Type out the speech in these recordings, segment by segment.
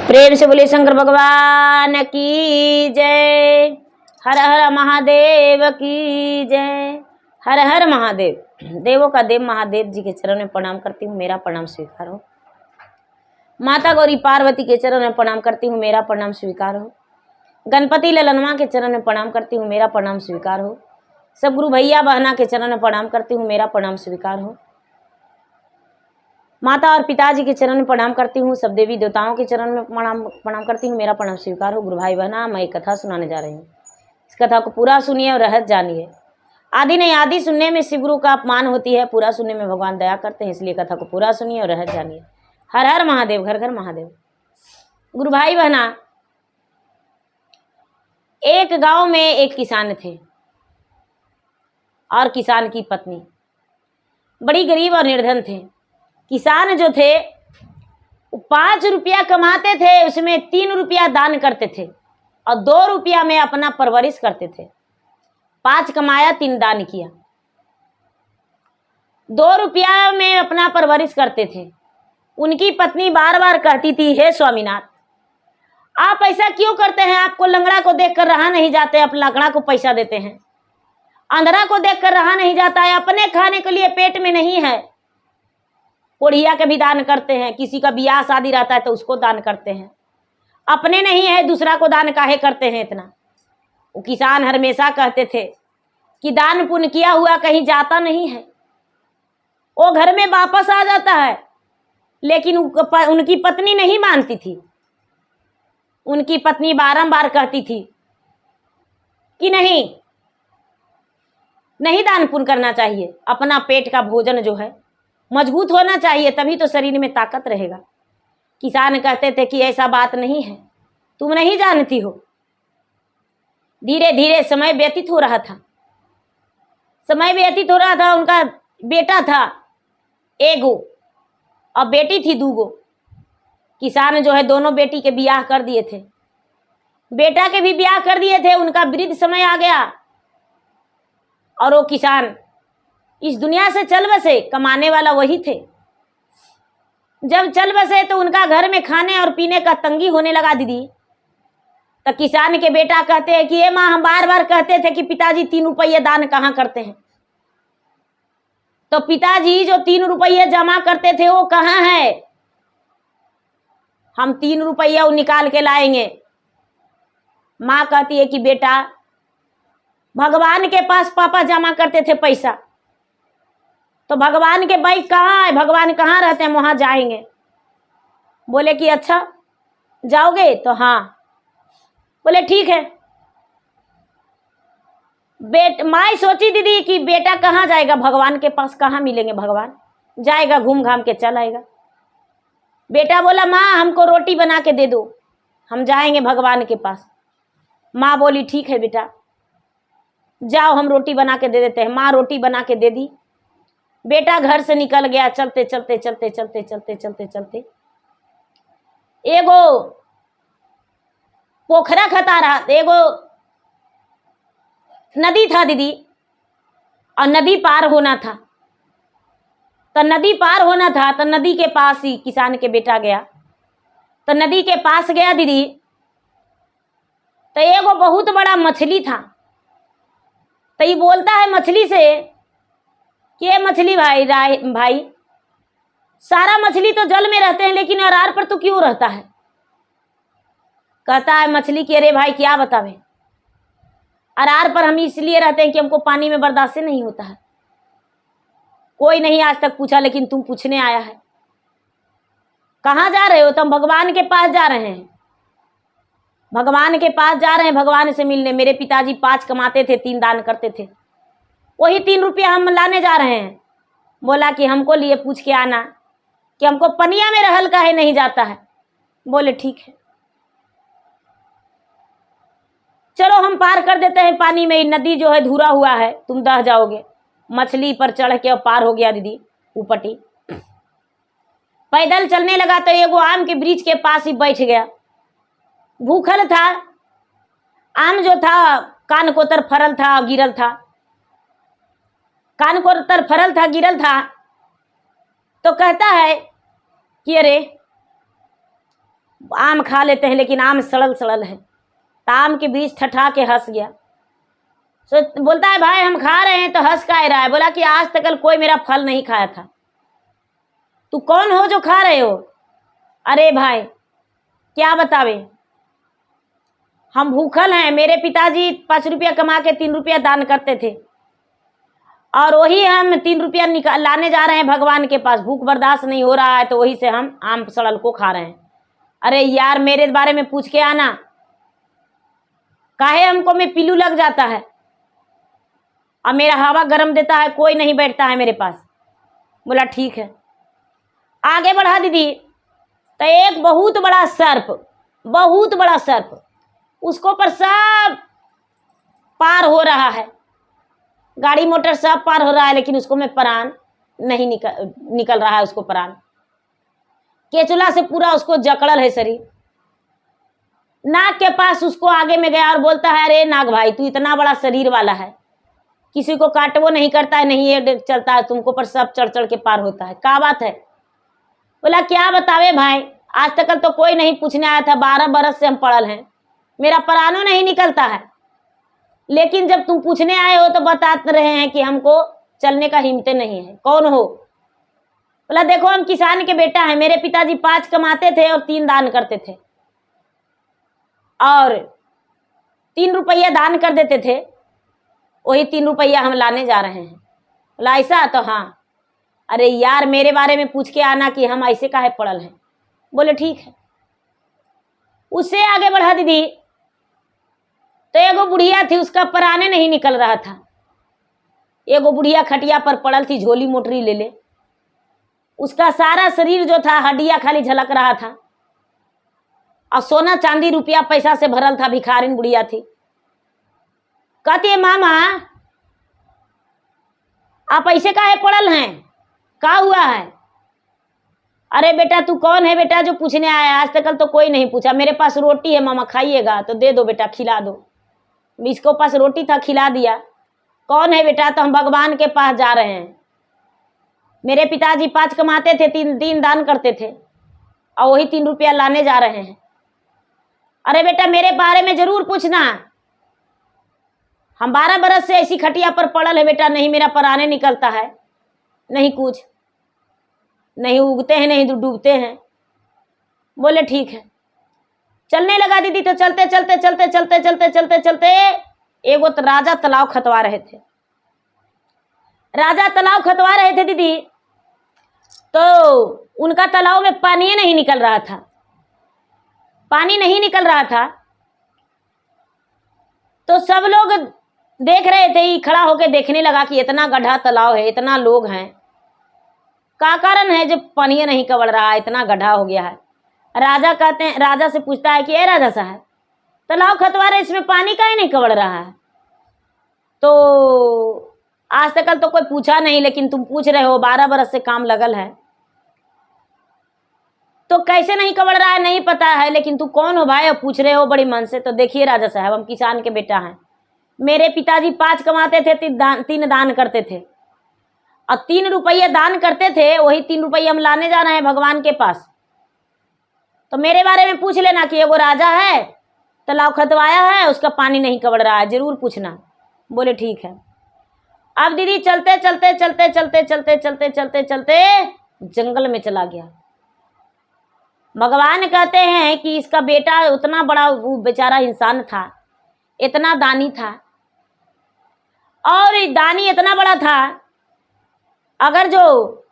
प्रेम से बोले शंकर भगवान की जय। हर हर महादेव की जय। हर हर महादेव। देवों का देव महादेव जी के चरण में प्रणाम करती हूँ, मेरा प्रणाम स्वीकार हो। माता गौरी पार्वती के चरण में प्रणाम करती हूँ, मेरा प्रणाम स्वीकार हो। गणपति ललनवा के चरण में प्रणाम करती हूँ, मेरा प्रणाम स्वीकार हो। सब गुरु भैया बहना के चरण में प्रणाम करती हूँ, मेरा प्रणाम स्वीकार हो। माता और पिताजी के चरण में प्रणाम करती हूँ, सब देवी देवताओं के चरण में प्रणाम करती हूँ, मेरा प्रणाम स्वीकार हो। गुरु भाई बहना, मैं एक कथा सुनाने जा रही हूँ, इस कथा को पूरा सुनिए और रहस्य जानिए। आदि नहीं आदि सुनने में शिव गुरु का अपमान होती है, पूरा सुनने में भगवान दया करते हैं, इसलिए कथा को पूरा सुनिए और रहस्य जानिए। हर हर महादेव, घर घर महादेव। गुरु भाई बहना, एक गांव में एक किसान थे और किसान की पत्नी बड़ी गरीब और निर्धन थे। किसान जो थे 5 रुपया कमाते थे, उसमें 3 रुपया दान करते थे और 2 रुपया में अपना परवरिश करते थे। 5 कमाया, 3 दान किया, 2 रुपया में अपना परवरिश करते थे। उनकी पत्नी बार बार कहती थी, हे स्वामीनाथ, आप ऐसा क्यों करते हैं? आपको लंगड़ा को देखकर रहा नहीं जाते, आप लंगड़ा को पैसा देते हैं। अंधरा को देखकर रहा नहीं जाता है, अपने खाने के लिए पेट में नहीं है। कोढ़िया के भी दान करते हैं, किसी का ब्याह शादी रहता है तो उसको दान करते हैं। अपने नहीं है, दूसरा को दान काहे करते हैं इतना? वो किसान हमेशा कहते थे कि दान पुण्य किया हुआ कहीं जाता नहीं है, वो घर में वापस आ जाता है। लेकिन उनकी पत्नी नहीं मानती थी। उनकी पत्नी बारंबार कहती थी कि नहीं दान पुण्य करना चाहिए, अपना पेट का भोजन जो है मजबूत होना चाहिए, तभी तो शरीर में ताकत रहेगा। किसान कहते थे कि ऐसा बात नहीं है, तुम नहीं जानती हो। धीरे धीरे समय व्यतीत हो रहा था। उनका बेटा था एगो और बेटी थी 2 गो। किसान जो है दोनों बेटी के ब्याह कर दिए थे, बेटा के भी ब्याह कर दिए थे। उनका वृद्ध समय आ गया और वो किसान इस दुनिया से चल बसे। कमाने वाला वही थे। जब चल बसे तो उनका घर में खाने और पीने का तंगी होने लगा दीदी। तो किसान के बेटा कहते हैं कि ये माँ, हम बार बार कहते थे कि पिताजी 3 रुपये दान कहाँ करते हैं, तो पिताजी जो 3 रुपये जमा करते थे वो कहाँ है? हम 3 रुपया निकाल के लाएंगे। माँ कहती है कि बेटा, भगवान के पास पापा जमा करते थे पैसा, तो भगवान के बैंक कहाँ है? भगवान कहाँ रहते हैं? वहां जाएंगे। बोले कि अच्छा जाओगे? तो हाँ। बोले ठीक है। माँ सोची दीदी कि बेटा कहाँ जाएगा, भगवान के पास कहाँ मिलेंगे भगवान? जाएगा घूम घाम के चल आएगा। बेटा बोला, माँ हमको रोटी बना के दे दो, हम जाएंगे भगवान के पास। माँ बोली ठीक है बेटा, जाओ हम रोटी बना के दे देते हैं। माँ रोटी बना के दे दी। बेटा घर से निकल गया। चलते चलते चलते चलते चलते चलते चलते एगो पोखरा खता रहा, एगो नदी था दीदी, और नदी पार होना था। तो नदी पार होना था तो नदी के पास ही किसान के बेटा गया। तो नदी के पास गया दीदी, तो एगो बहुत बड़ा मछली था। तो ये बोलता है मछली से कि ये मछली भाई, सारा मछली तो जल में रहते हैं, लेकिन अरार पर तो क्यों रहता है? कहता है मछली कि अरे भाई क्या बतावे, अरार पर हम इसलिए रहते हैं कि हमको पानी में बर्दाश्त नहीं होता है। कोई नहीं आज तक पूछा, लेकिन तुम पूछने आया है। कहाँ जा रहे हो? तो हम भगवान के पास जा रहे हैं। भगवान के पास जा रहे हैं, भगवान से मिलने। मेरे पिताजी 5 कमाते थे, 3 दान करते थे, वही 3 रुपया हम लाने जा रहे हैं। बोला कि हमको लिए पूछ के आना कि हमको पनिया में रहल काहे नहीं जाता है। बोले ठीक है, चलो हम पार कर देते हैं पानी में। नदी जो है धुरा हुआ है, तुम दह जाओगे। मछली पर चढ़ के और पार हो गया दीदी ऊपटी। पैदल चलने लगा तो एगो आम के वृक्ष के पास ही बैठ गया। भूखल था, आम जो था कान को तर फरल था, गिरल था। कान को तर फरल था, गिरल था। तो कहता है कि अरे आम खा लेते हैं, लेकिन आम सड़ल सड़ल है। तो आम के बीज ठठा के हंस गया। सो बोलता है भाई हम खा रहे हैं तो हंस का रहा है। बोला कि आज तक कोई मेरा फल नहीं खाया था, तू कौन हो जो खा रहे हो? अरे भाई क्या बतावे, हम भूखल हैं। मेरे पिताजी 5 रुपया कमा के 3 रुपया दान करते थे, और वही हम 3 रुपया लाने जा रहे हैं भगवान के पास। भूख बर्दाश्त नहीं हो रहा है तो वही से हम आम सड़ल को खा रहे हैं। अरे यार मेरे बारे में पूछ के आना, काहे हमको में पिल्लू लग जाता है और मेरा हवा गर्म देता है, कोई नहीं बैठता है मेरे पास। बोला ठीक है। आगे बढ़ा दीदी, तो एक बहुत बड़ा सर्प उसको पर सब पार हो रहा है, गाड़ी मोटर सब पार हो रहा है, लेकिन उसको में प्राण नहीं निकल रहा है। उसको प्राण केचुला से पूरा उसको जकड़ल है शरीर। नाग के पास उसको आगे में गया और बोलता है अरे नाग भाई तू इतना बड़ा शरीर वाला है, किसी को काटवो नहीं करता है, नहीं ये चलता है, तुमको पर सब चढ़ चढ़ के पार होता है, क्या बात है? बोला क्या बतावे भाई, आज तक तो कोई नहीं पूछने आया था, 12 बरस से हम पड़ल हैं, मेरा प्राणों नहीं निकलता है, लेकिन जब तुम पूछने आए हो तो बता रहे हैं कि हमको चलने का हिम्मत नहीं है। कौन हो? बोला देखो हम किसान के बेटा हैं, मेरे पिताजी 5 कमाते थे और 3 दान करते थे, और 3 रुपया दान कर देते थे, वही 3 रुपया हम लाने जा रहे हैं। बोला ऐसा? तो हाँ। अरे यार मेरे बारे में पूछ के आना कि हम ऐसे काहे पड़ल हैं। बोले ठीक है। उससे आगे बढ़ा दीदी, तो एगो बुढ़िया थी, उसका प्राणे नहीं निकल रहा था। एगो बुढ़िया खटिया पर पड़ल थी, झोली मोटरी ले ले, उसका सारा शरीर जो था हड्डियां खाली झलक रहा था, और सोना चांदी रुपया पैसा से भरल था। भिखारिन बुढ़िया थी। कहती है मामा आप ऐसे काहे पड़ल हैं, क्या हुआ है? अरे बेटा तू कौन है बेटा जो पूछने आया? आज तक तो कोई नहीं पूछा। मेरे पास रोटी है मामा, खाइएगा तो दे दो बेटा, खिला दो। इसको पास रोटी था, खिला दिया। कौन है बेटा? तो हम भगवान के पास जा रहे हैं, मेरे पिताजी 5 कमाते थे, 3 दान करते थे, और वही 3 रुपया लाने जा रहे हैं। अरे बेटा मेरे बारे में जरूर पूछना, हम 12 बरस से ऐसी खटिया पर पड़ल है बेटा, नहीं मेरा प्राणे निकलता है, नहीं कुछ नहीं, उगते हैं नहीं डूबते हैं। बोले ठीक है। चलने लगा दीदी, तो चलते चलते चलते चलते चलते चलते चलते एगो राजा तालाब खतवा रहे थे। राजा तालाब खतवा रहे थे दीदी, तो उनका तालाब में पानी नहीं निकल रहा था, पानी नहीं निकल रहा था। तो सब लोग देख रहे थे, ही खड़ा होकर देखने लगा कि इतना गड्ढा तालाब है, इतना लोग हैं, क्या कारण है जब पानी नहीं कवड़ रहा है, इतना गड्ढा हो गया है। राजा कहते हैं, राजा से पूछता है कि ए राजा साहब तालाब खतवा रहे, इसमें पानी काहे नहीं कवड़ रहा है? तो आज तक तो कोई पूछा नहीं, लेकिन तुम पूछ रहे हो, 12 बरस से काम लगल है, तो कैसे नहीं कवड़ रहा है नहीं पता है, लेकिन तू कौन हो भाई और पूछ रहे हो बड़ी मन से? तो देखिए राजा साहब हम किसान के बेटा हैं, मेरे पिताजी 5 कमाते थे, 3 दान करते थे, और 3 रुपये दान करते थे, वही 3 रुपये हम लाने जा रहे हैं भगवान के पास। तो मेरे बारे में पूछ लेना कि एगो राजा है, तालाब खतवाया है, उसका पानी नहीं कवड़ रहा है, जरूर पूछना। बोले ठीक है। अब दीदी चलते चलते चलते चलते चलते चलते चलते चलते जंगल में चला गया। भगवान कहते हैं कि इसका बेटा उतना बड़ा, वो बेचारा इंसान था, इतना दानी था, और दानी इतना बड़ा था, अगर जो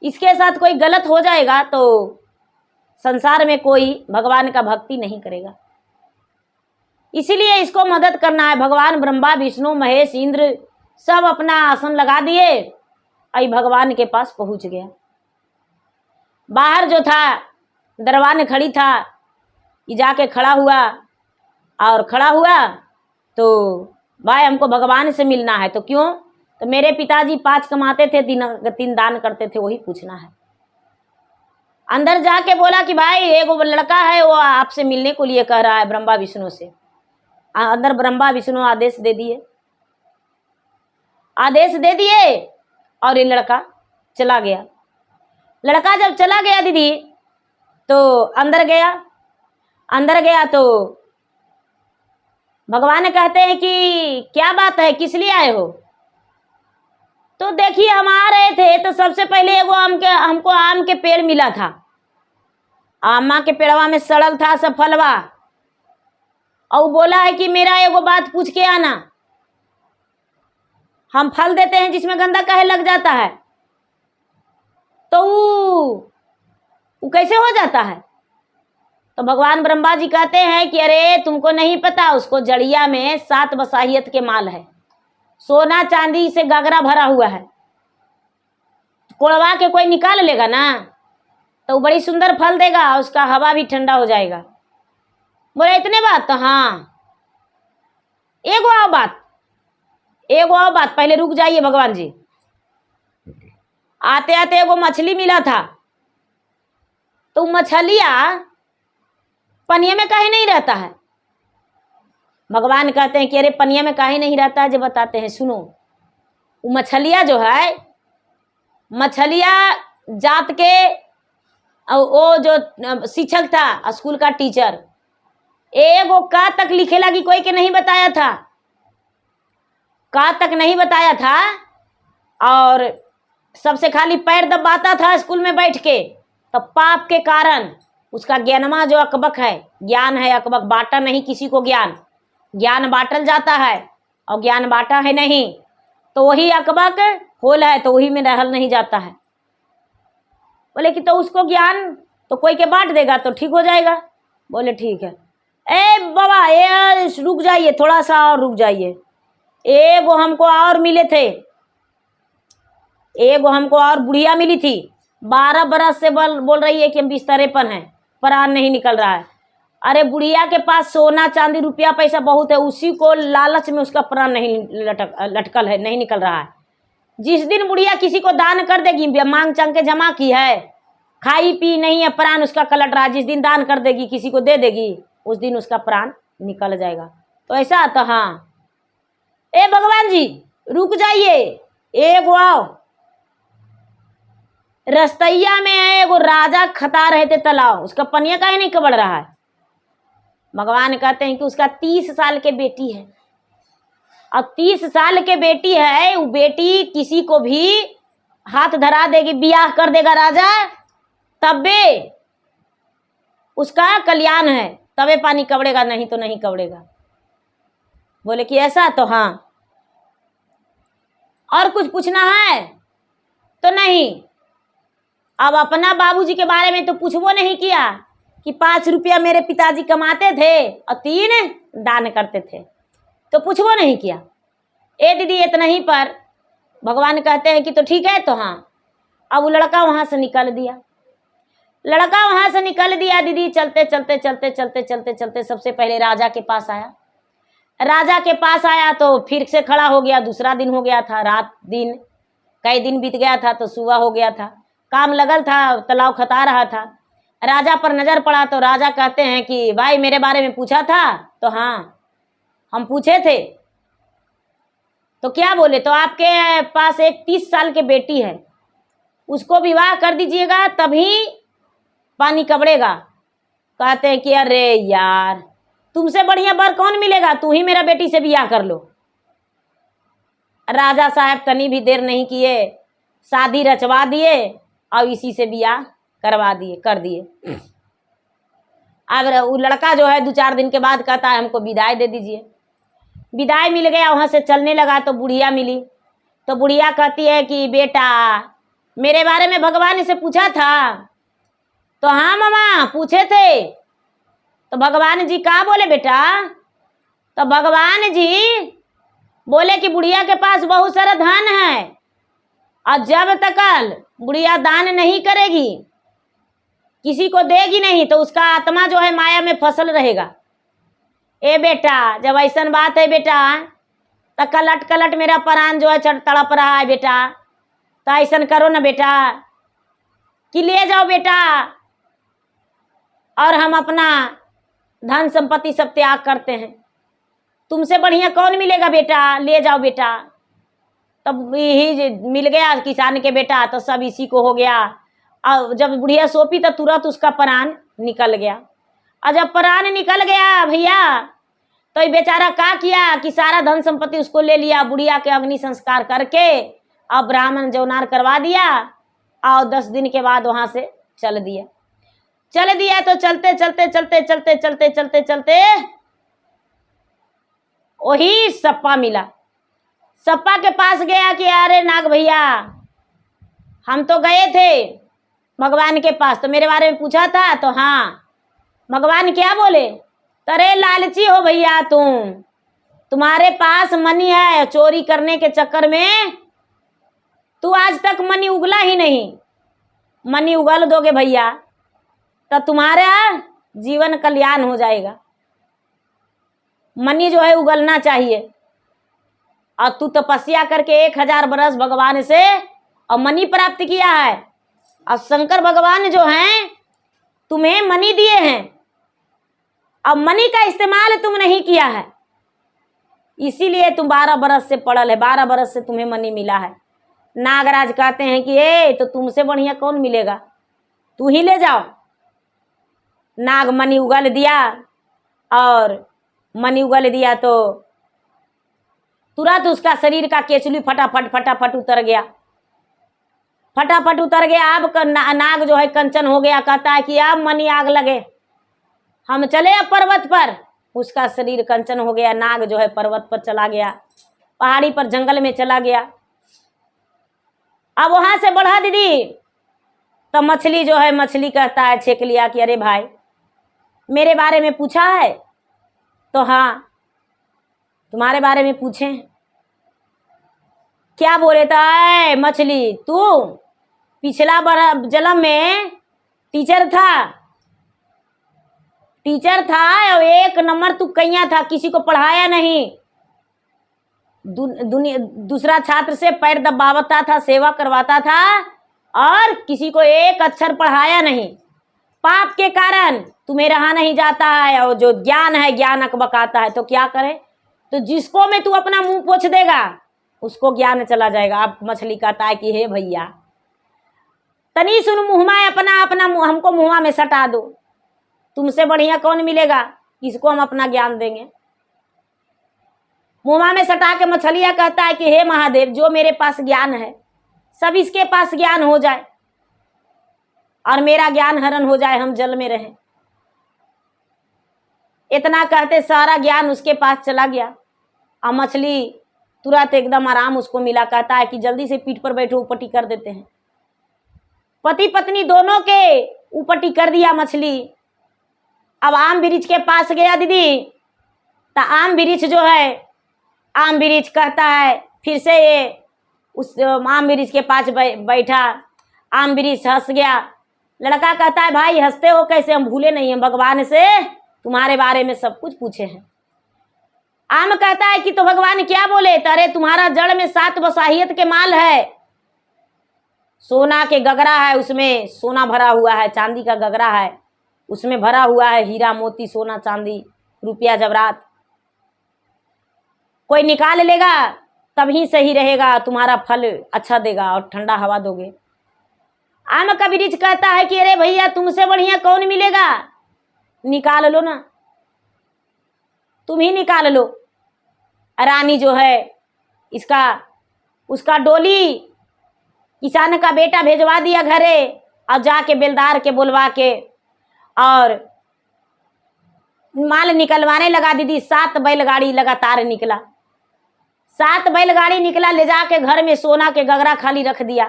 इसके साथ कोई गलत हो जाएगा तो संसार में कोई भगवान का भक्ति नहीं करेगा। इसीलिए इसको मदद करना है। भगवान ब्रह्मा विष्णु महेश इंद्र सब अपना आसन लगा दिए, आई भगवान के पास पहुंच गया। बाहर जो था दरबान खड़ी था, ये जाके खड़ा हुआ, और खड़ा हुआ तो भाई हमको भगवान से मिलना है। तो क्यों? तो मेरे पिताजी 5 कमाते थे, 3 दान करते थे, वही पूछना है। अंदर जाके बोला कि भाई एगो लड़का है, वो आपसे मिलने को लिए कह रहा है ब्रह्मा विष्णु से। अंदर ब्रह्मा विष्णु आदेश दे दिए, और ये लड़का चला गया। लड़का जब चला गया दीदी, तो अंदर गया तो भगवान कहते हैं कि क्या बात है, किस लिए आए हो? तो देखिए हम आ रहे थे तो सबसे पहले एगो हमको आम के पेड़ मिला था। आमा के पेड़वा में सड़ल था सब फलवा, और बोला है कि मेरा एगो बात पूछ के आना। हम फल देते हैं जिसमें गंदा काहे लग जाता है? तो वो कैसे हो जाता है? तो भगवान ब्रह्मा जी कहते हैं कि अरे तुमको नहीं पता, उसको जड़िया में 7 बसाहियत के माल है, सोना चांदी से गागरा भरा हुआ है। कोड़वा के कोई निकाल लेगा ना तो वो बड़ी सुंदर फल देगा, उसका हवा भी ठंडा हो जाएगा। बोले इतने बात? तो हाँ, एगो और बात, पहले रुक जाइए भगवान जी। आते आते एगो मछली मिला था, तो मछलिया पनिया में काहे नहीं रहता है? भगवान कहते हैं कि अरे पनिया में काहे नहीं रहता है, जो बताते हैं सुनो। वो मछलिया जो है, मछलिया जात के वो जो शिक्षक था स्कूल का टीचर, एगो का तक लिखे लगी कोई के नहीं बताया था, का तक नहीं बताया था, और सबसे खाली पैर दबाता था स्कूल में बैठ के। तो पाप के कारण उसका ज्ञानमा जो अकबक है, ज्ञान है अकबक, बांटा नहीं किसी को ज्ञान बांटल जाता है और ज्ञान बांटा है नहीं, तो वही अकबक होल है, तो वही में रहल नहीं जाता है। बोले कि तो उसको ज्ञान तो कोई के बांट देगा तो ठीक हो जाएगा। बोले ठीक है। ए बाबा ये रुक जाइए, थोड़ा सा और रुक जाइए। एगो हमको और मिले थे, एगो हमको और बुढ़िया मिली थी, 12 बरस से बोल रही है कि हम बिस्तरे पर हैं, प्राण नहीं निकल रहा है। अरे बुढ़िया के पास सोना चांदी रुपया पैसा बहुत है, उसी को लालच में उसका प्राण नहीं लटकल है, नहीं निकल रहा है। जिस दिन बुढ़िया किसी को दान कर देगी, मांग चांग के जमा की है, खाई पी नहीं है, प्राण उसका कलट रहा है, जिस दिन दान कर देगी किसी को दे देगी, उस दिन उसका प्राण निकल जाएगा। तो ऐसा तो हाँ। ए भगवान जी रुक जाइए, एगो आओ। रस्तैया में एगो राजा खता रहे थे तालाब, उसका पनिया काहे नहीं कबड़ रहा है? भगवान कहते हैं कि उसका 30 साल के बेटी है, अब 30 साल के बेटी है, वो बेटी किसी को भी हाथ धरा देगी, ब्याह कर देगा राजा, तबे उसका कल्याण है, तबे पानी कबड़ेगा, नहीं तो नहीं कबड़ेगा। बोले कि ऐसा? तो हाँ। और कुछ पूछना है? तो नहीं। अब अपना बाबूजी के बारे में तो पूछबो नहीं किया कि 5 रुपया मेरे पिताजी कमाते थे और 3 दान करते थे, तो पूछबो नहीं किया। ए दीदी इतना ही पर भगवान कहते हैं कि तो ठीक है। तो हाँ। अब वो लड़का वहां से निकल दिया, दीदी चलते चलते चलते चलते चलते चलते सबसे पहले राजा के पास आया तो फिर से खड़ा हो गया। दूसरा दिन हो गया था, रात दिन कई दिन बीत गया था, तो सुबह हो गया था, काम लगल था, तालाब खता रहा था। राजा पर नजर पड़ा तो राजा कहते हैं कि भाई मेरे बारे में पूछा था? तो हाँ हम पूछे थे। तो क्या बोले? तो आपके पास एक 30 साल की बेटी है, उसको विवाह कर दीजिएगा तभी पानी कबड़ेगा। कहते हैं कि अरे यार तुमसे बढ़िया बर कौन मिलेगा, तू ही मेरा बेटी से ब्याह कर लो। राजा साहब तनी भी देर नहीं किए, शादी रचवा दिए और इसी से ब्याह कर दिए। अब वो लड़का जो है 2-4 दिन के बाद कहता है हमको विदाई दे दीजिए। विदाई मिल गया, वहां से चलने लगा तो बुढ़िया मिली। तो बुढ़िया कहती है कि बेटा मेरे बारे में भगवान से पूछा था? तो हाँ मामा पूछे थे। तो भगवान जी क्या बोले बेटा? तो भगवान जी बोले कि बुढ़िया के पास बहुत सारा धन है और जब तक बुढ़िया दान नहीं करेगी, किसी को देगी नहीं, तो उसका आत्मा जो है माया में फसल रहेगा। ए बेटा जब ऐसा बात है बेटा, तो कलट मेरा प्राण जो है तड़प रहा है बेटा, तो ऐसा करो ना बेटा कि ले जाओ बेटा और हम अपना धन संपत्ति सब त्याग करते हैं, तुमसे बढ़िया कौन मिलेगा बेटा, ले जाओ बेटा। तब यही मिल गया किसान के बेटा, तो सब इसी को हो गया। और जब बुढ़िया सोपी तो तुरंत उसका प्राण निकल गया। और जब प्राण निकल गया भैया, तो ये बेचारा क्या किया कि सारा धन संपत्ति उसको ले लिया। बुढ़िया के अग्नि संस्कार करके अब ब्राह्मण जौनार करवा दिया और 10 दिन के बाद वहां से चल दिया। तो चलते चलते चलते चलते चलते चलते चलते वही सप्पा मिला। सप्पा के पास गया कि अरे नाग भैया, हम तो गए थे भगवान के पास, तो मेरे बारे में पूछा था। तो हाँ, भगवान क्या बोले? तरे लालची हो भैया तुम्हारे पास मनी है, चोरी करने के चक्कर में तू आज तक मनी उगला ही नहीं। मनी उगल दोगे भैया तो तुम्हारा जीवन कल्याण हो जाएगा। मनी जो है उगलना चाहिए। और तू तपस्या करके 1000 बरस भगवान से और मनी प्राप्त किया है। और शंकर भगवान जो हैं तुम्हें मनी दिए हैं, अब मनी का इस्तेमाल तुम नहीं किया है, इसीलिए तुम 12 बरस से पड़ल है। 12 बरस से तुम्हें मनी मिला है। नागराज कहते हैं कि ए तो तुमसे बढ़िया कौन मिलेगा, तू ही ले जाओ। नाग मनी उगल दिया, और मनी उगल दिया तो तुरंत उसका शरीर का केचुली फटाफट फटाफट उतर गया। फटाफट उतर गया। अब नाग जो है कंचन हो गया। कहता है कि अब मनी आग लगे, हम चले अब पर्वत पर। उसका शरीर कंचन हो गया। नाग जो है पर्वत पर चला गया, पहाड़ी पर जंगल में चला गया। अब वहां से बढ़ा दीदी तो मछली जो है, मछली कहता है छेक लिया कि अरे भाई मेरे बारे में पूछा है? तो हाँ, तुम्हारे बारे में पूछे। क्या बोले? तो मछली तू पिछला जन्म में टीचर था और 1 नंबर तू कैया था, किसी को पढ़ाया नहीं। दूसरा छात्र से पैर दबावता था, सेवा करवाता था, और किसी को 1 अक्षर पढ़ाया नहीं। पाप के कारण तुम्हें रहा नहीं जाता है, और जो ज्ञान है ज्ञान अकबकाता है। तो क्या करे? तो जिसको में तू अपना मुंह पोछ देगा उसको ज्ञान चला जाएगा। अब मछली कहता है कि हे भैया तनी सुन, मुँहमा अपना हमको मुँहमा में सटा दो, तुमसे बढ़िया कौन मिलेगा, इसको हम अपना ज्ञान देंगे। मुँहमा में सटा के मछलिया कहता है कि हे महादेव, जो मेरे पास ज्ञान है सब इसके पास ज्ञान हो जाए और मेरा ज्ञान हरण हो जाए, हम जल में रहें। इतना कहते सारा ज्ञान उसके पास चला गया। और मछली तुरंत एकदम आराम उसको मिला। कहता है कि जल्दी से पीठ पर बैठो, उपटी कर देते हैं। पति पत्नी दोनों के उपटी कर दिया मछली। अब आम वृक्ष के पास गया दीदी, तो आम वृक्ष जो है, आम वृक्ष कहता है फिर से ये उस आम वृक्ष के पास बैठा। आम वृक्ष हंस गया। लड़का कहता है भाई हंसते हो कैसे, हम भूले नहीं हैं, भगवान से तुम्हारे बारे में सब कुछ पूछे हैं। आम कहता है कि तो भगवान क्या बोले? अरे तुम्हारा जड़ में 7 बसाहियत के माल है, सोना के गगरा है, उसमें सोना भरा हुआ है, चांदी का गगरा है, उसमें भरा हुआ है हीरा मोती सोना चांदी रुपया जवरात। कोई निकाल लेगा तभी सही रहेगा, तुम्हारा फल अच्छा देगा और ठंडा हवा दोगे। आम का वृक्ष कहता है कि अरे भैया तुमसे बढ़िया कौन मिलेगा, निकाल लो ना, तुम ही निकाल लो। रानी जो है उसका डोली किसान का बेटा भेजवा दिया घरे, और जाके बेलदार के बुलवा के और माल निकलवाने लगा दीदी। 7 बैलगाड़ी लगातार निकला। 7 बैलगाड़ी निकला, ले जाके घर में सोना के गगरा खाली रख दिया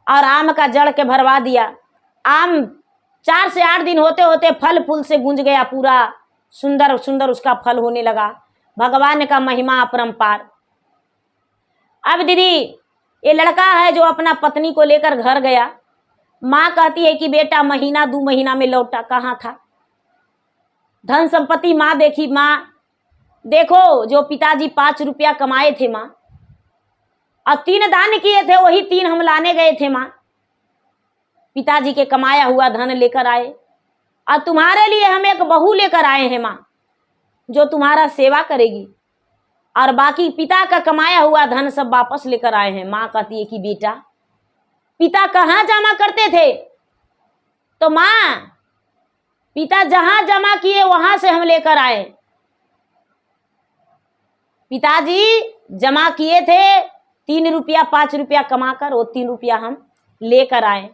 और आम का जड़ के भरवा दिया। आम 4 से 8 दिन होते होते फल फूल से गूंज गया, पूरा सुंदर सुंदर उसका फल होने लगा। भगवान का महिमा अपरंपार। अब दीदी ये लड़का है जो अपना पत्नी को लेकर घर गया। माँ कहती है कि बेटा महीना 2 महीना में लौटा, कहाँ था? धन संपत्ति माँ देखी। माँ देखो जो पिताजी 5 रुपया कमाए थे माँ, और 3 दान किए थे, वही 3 हम लाने गए थे माँ। पिताजी के कमाया हुआ धन लेकर आए, और तुम्हारे लिए हम एक बहू लेकर आए हैं माँ, जो तुम्हारा सेवा करेगी, और बाकी पिता का कमाया हुआ धन सब वापस लेकर आए हैं। माँ कहती है कि बेटा पिता कहाँ जमा करते थे? तो माँ, पिता जहां जमा किए वहां से हम लेकर आए। पिताजी जमा किए थे 3 रुपया 5 रुपया कमाकर, वो 3 रुपया हम लेकर आए।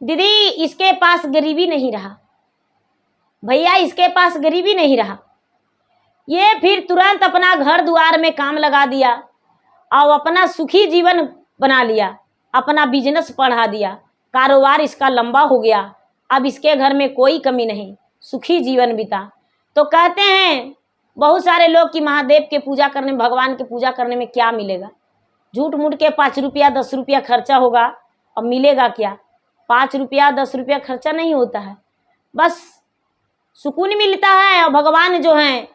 दीदी, इसके पास गरीबी नहीं रहा, भैया इसके पास गरीबी नहीं रहा। ये फिर तुरंत अपना घर द्वार में काम लगा दिया और अपना सुखी जीवन बना लिया, अपना बिजनेस बढ़ा दिया, कारोबार इसका लंबा हो गया। अब इसके घर में कोई कमी नहीं, सुखी जीवन बीता। तो कहते हैं बहुत सारे लोग कि महादेव के पूजा करने में, भगवान के पूजा करने में क्या मिलेगा? झूठ मूठ के 5 रुपया 10 रुपया खर्चा होगा और मिलेगा क्या? 5 रुपया 10 रुपया खर्चा नहीं होता है, बस सुकून मिलता है और भगवान जो हैं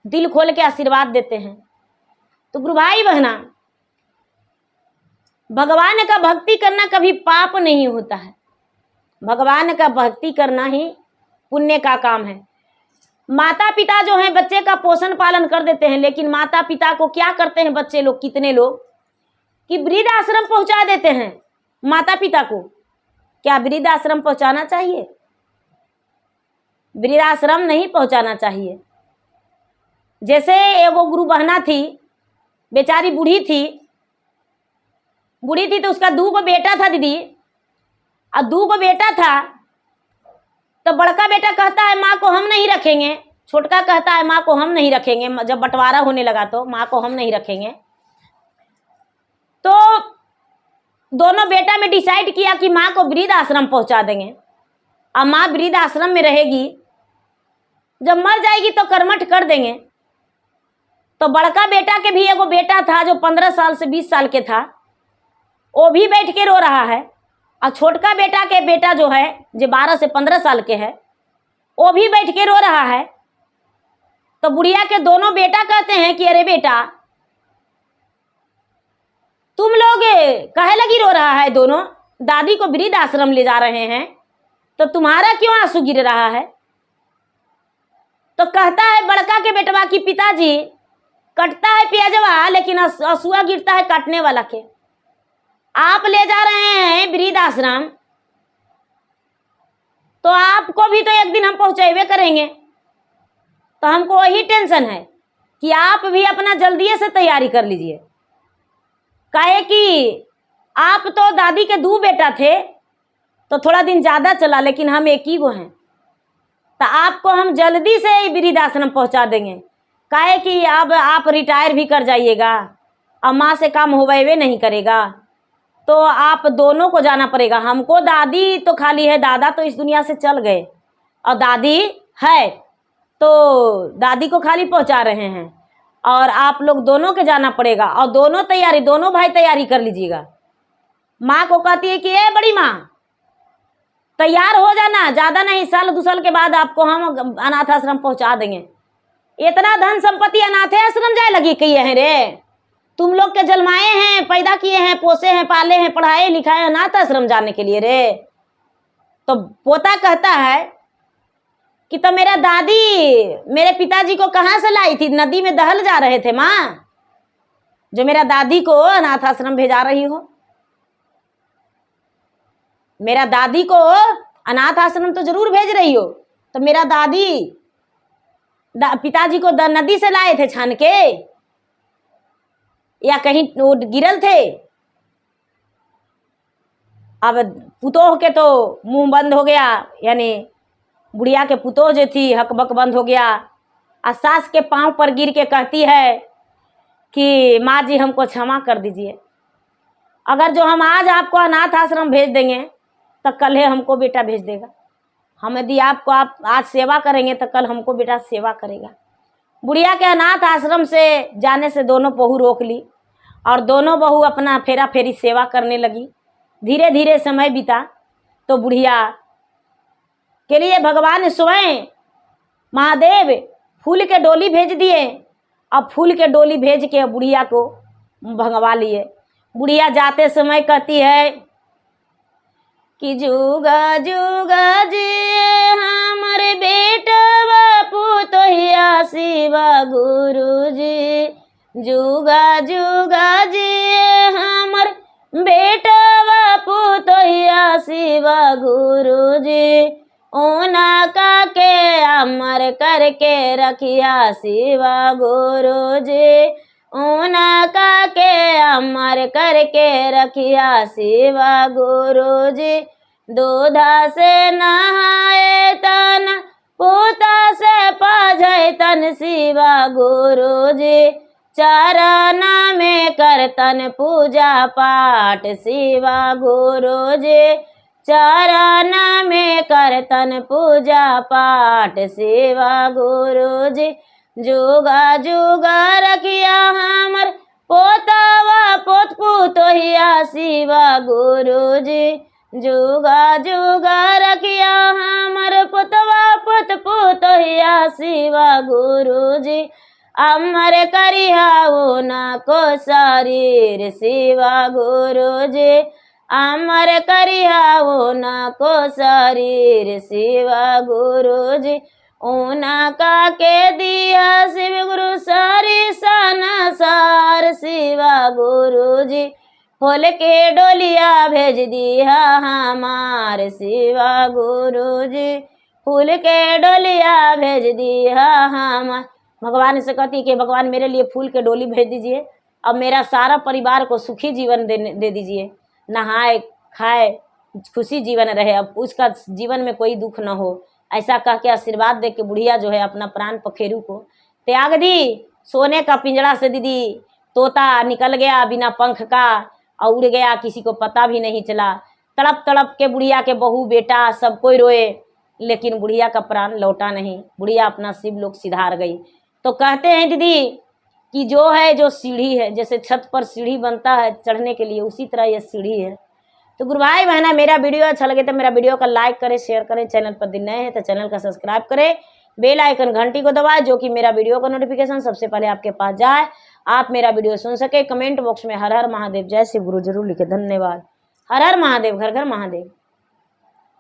दिल खोल के आशीर्वाद देते हैं। तो गुरु भाई बहना, भगवान का भक्ति करना कभी पाप नहीं होता है, भगवान का भक्ति करना ही पुण्य का काम है। माता पिता जो हैं बच्चे का पोषण पालन कर देते हैं, लेकिन माता पिता को क्या करते हैं बच्चे लोग, कितने लोग कि वृद्ध आश्रम पहुंचा देते हैं माता पिता को। क्या वृद्ध आश्रम पहुंचाना चाहिए? वृद्ध आश्रम नहीं पहुंचाना चाहिए। जैसे एगो गुरु बहना थी, बेचारी बूढ़ी थी तो उसका 2 बेटा था दीदी, और 2 बेटा था। तो बड़का बेटा कहता है माँ को हम नहीं रखेंगे, छोटका कहता है माँ को हम नहीं रखेंगे। जब बंटवारा होने लगा तो माँ को हम नहीं रखेंगे। तो दोनों बेटा में डिसाइड किया कि माँ को वृद्ध आश्रम पहुंचा देंगे, और माँ वृद्ध आश्रम में रहेगी, जब मर जाएगी तो कर्मठ कर देंगे। तो बड़का बेटा के भी एगो बेटा था जो 15 साल से 20 साल के था, वो भी बैठ के रो रहा है, और छोटका बेटा के बेटा जो है जो 12 से 15 साल के है, वो भी बैठ के रो रहा है। तो बुढ़िया के दोनों बेटा कहते हैं कि अरे बेटा, तुम लोग काहे लगी रो रहा है? दोनों दादी को वृद्ध आश्रम ले जा रहे हैं, तो तुम्हारा क्यों आंसू गिर रहा है? तो कहता है बड़का के बेटवा की पिताजी, कटता है प्याजवा लेकिन आंसुआ गिरता है काटने वाला के। आप ले जा रहे हैं वृद्ध आश्रम, तो आपको भी तो एक दिन हम पहुंचावे करेंगे। तो हमको वही टेंशन है कि आप भी अपना जल्दी से तैयारी कर लीजिए। काहे कि आप तो दादी के 2 बेटा थे तो थोड़ा दिन ज़्यादा चला, लेकिन हम एक ही गो हैं। तो आपको हम जल्दी से वृद्ध आश्रम पहुंचा देंगे। काहे कि अब आप रिटायर भी कर जाइएगा और माँ से काम होवे नहीं करेगा, तो आप दोनों को जाना पड़ेगा। हमको दादी तो खाली है, दादा तो इस दुनिया से चल गए, और दादी है तो दादी को खाली पहुंचा रहे हैं, और आप लोग दोनों के जाना पड़ेगा। और दोनों भाई तैयारी कर लीजिएगा। माँ को कहती है कि ए बड़ी माँ, तैयार हो जाना, ज़्यादा नहीं, 1-2 साल के बाद आपको हम अनाथ आश्रम पहुंचा देंगे। इतना धन संपत्ति अनाथ आश्रम जाए लगी कही है रे? तुम लोग के जन्माए हैं, पैदा किए हैं, पोसे हैं, पाले हैं, पढ़ाए लिखाए, अनाथ आश्रम जाने के लिए रे? तो पोता कहता है कि तो मेरा दादी मेरे पिताजी को कहाँ से लाई थी? नदी में दहल जा रहे थे माँ, जो मेरा दादी को अनाथ आश्रम भेजा रही हो। मेरा दादी को अनाथ आश्रम तो जरूर भेज रही हो, तो मेरा दादी पिताजी को नदी से लाए थे छान के, या कहीं गिरल थे? अब पुतोह के तो मुंह बंद हो गया, यानी बुढ़िया के पुतोह जो थी हकबक बंद हो गया। और सास के पांव पर गिर के कहती है कि माँ जी हमको क्षमा कर दीजिए, अगर जो हम आज आपको अनाथ आश्रम भेज देंगे तो कल है हमको बेटा भेज देगा। हम यदि आप आज सेवा करेंगे तो कल हमको बेटा सेवा करेगा। बुढ़िया के अनाथ आश्रम से जाने से दोनों बहू रोक ली, और दोनों बहू अपना फेरा फेरी सेवा करने लगी। धीरे धीरे समय बीता तो बुढ़िया के लिए भगवान स्वयं महादेव फूल के डोली भेज दिए, और फूल के डोली भेज के बुढ़िया को भगवा लिए। बुढ़िया जाते समय कहती है कि जुगा जुगा जी हमारे बेटा बापू तो हिया शिवा गुरु जी, जुगा जुगा जी हमर बेटा गुरु जी, उनका के अमर करके रखिया शिवा गुरु जी, उनका के अमर करके रखिया शिवा गुरु जी। दूध से नहाए तन, पूता से पाजय तन शिवा गुरु जी, चरण में करतन पूजा पाठ शिवा गुरु जी, चरण में करतन पूजा पाठ शिवा गुरु जी। जुगा जुगा रखिया हमर पोतावा पोत पुतोहिया शिवा गुरु जी, जुगा जुगा रखिया हमर पोतवा पोत पुतोहिया शिवा गुरु जी। अमर करिहा उनको शरीर शिवा गुरु जी, अमर करिहा उनको शरीर शिवा गुरु जी। उनका के दिया शिव गुरु सारी संसार शिवा गुरु जी, फूल के डोलिया भेज दिया हमार शिवा गुरु जी, फूल के डोलिया भेज दिया हमार। भगवान से कहती कि भगवान मेरे लिए फूल के डोली भेज दीजिए, अब मेरा सारा परिवार को सुखी जीवन दे दीजिए, नहाए खाए खुशी जीवन रहे, अब उसका जीवन में कोई दुख न हो। ऐसा कह के आशीर्वाद दे के बुढ़िया जो है अपना प्राण पखेरु को त्याग दी। सोने का पिंजड़ा से दीदी तोता निकल गया बिना पंख का और उड़ गया, किसी को पता भी नहीं चला। तड़प तड़प के बुढ़िया के बहू बेटा सब कोई रोए, लेकिन बुढ़िया का प्राण लौटा नहीं, बुढ़िया अपना शिव लोक सिधार गई। तो कहते हैं दीदी कि जो है जो सीढ़ी है, जैसे छत पर सीढ़ी बनता है चढ़ने के लिए, उसी तरह ये सीढ़ी है। तो गुरु भाई बहना, मेरा वीडियो अच्छा लगे तो मेरा वीडियो को लाइक करें, शेयर करें, चैनल पर दिन नए हैं तो चैनल का सब्सक्राइब करें, बेल आइकन घंटी को दबाएं, जो कि मेरा वीडियो का नोटिफिकेशन सबसे पहले आपके पास जाए, आप मेरा वीडियो सुन सके। कमेंट बॉक्स में हर हर महादेव जय शिव गुरु जरूर लिखे। धन्यवाद। हर हर महादेव, घर घर महादेव।